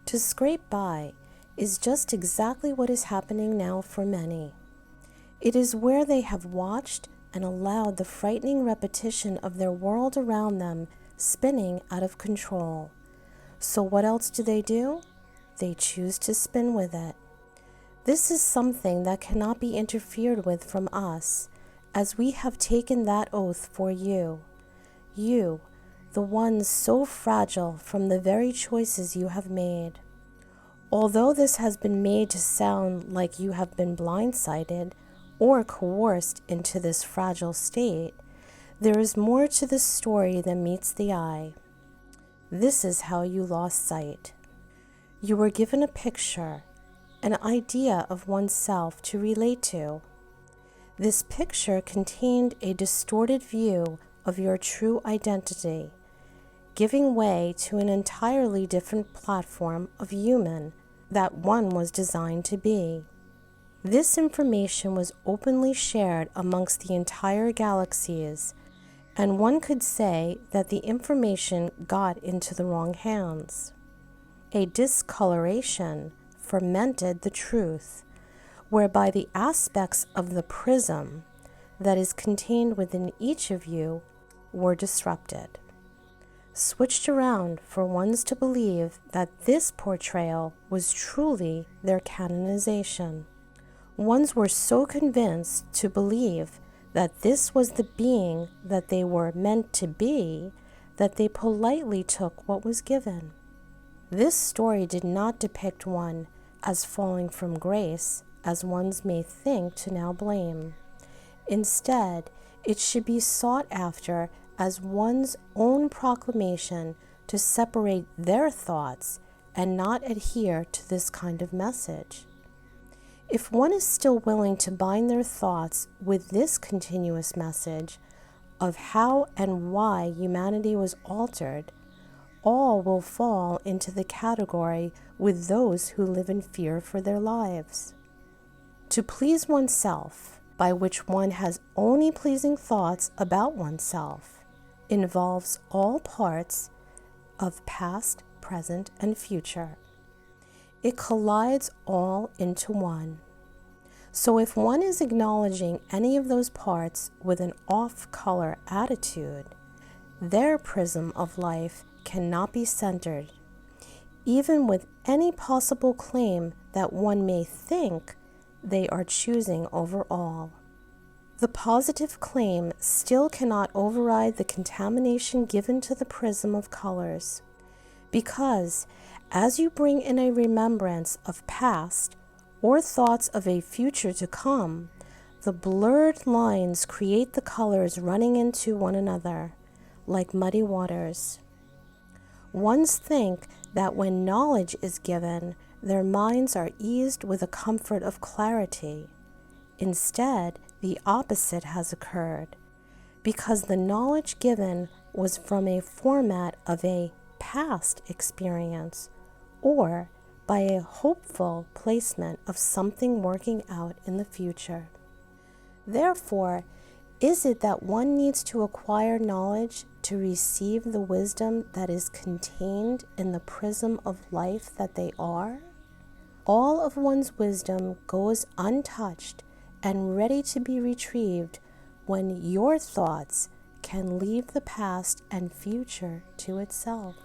To scrape by is just exactly what is happening now for many. It is where they have watched and allowed the frightening repetition of their world around them spinning out of control. So what else do? They choose to spin with it. This is something that cannot be interfered with from us, as we have taken that oath for you. You, the ones so fragile from the very choices you have made. Although this has been made to sound like you have been blindsided or coerced into this fragile state, there is more to this story than meets the eye. This is how you lost sight. You were given a picture, an idea of oneself to relate to. This picture contained a distorted view of your true identity, giving way to an entirely different platform of human that one was designed to be. This information was openly shared amongst the entire galaxies, and one could say that the information got into the wrong hands. A discoloration fermented the truth, whereby the aspects of the prism that is contained within each of you were disrupted, switched around for ones to believe that this portrayal was truly their canonization. Ones were so convinced to believe that this was the being that they were meant to be that they politely took what was given. This story did not depict one as falling from grace, as ones may think to now blame. Instead, it should be sought after as one's own proclamation to separate their thoughts and not adhere to this kind of message. If one is still willing to bind their thoughts with this continuous message of how and why humanity was altered, all will fall into the category with those who live in fear for their lives. To please oneself, by which one has only pleasing thoughts about oneself, involves all parts of past, present, and future. It collides all into one. So if one is acknowledging any of those parts with an off-color attitude, their prism of life cannot be centered, even with any possible claim that one may think they are choosing over all. The positive claim still cannot override the contamination given to the prism of colors, because as you bring in a remembrance of past or thoughts of a future to come, the blurred lines create the colors running into one another like muddy waters. Ones think that when knowledge is given, their minds are eased with a comfort of clarity. Instead, the opposite has occurred, because the knowledge given was from a format of a past experience, or by a hopeful placement of something working out in the future. Therefore, is it that one needs to acquire knowledge to receive the wisdom that is contained in the prism of life that they are? All of one's wisdom goes untouched and ready to be retrieved when your thoughts can leave the past and future to itself.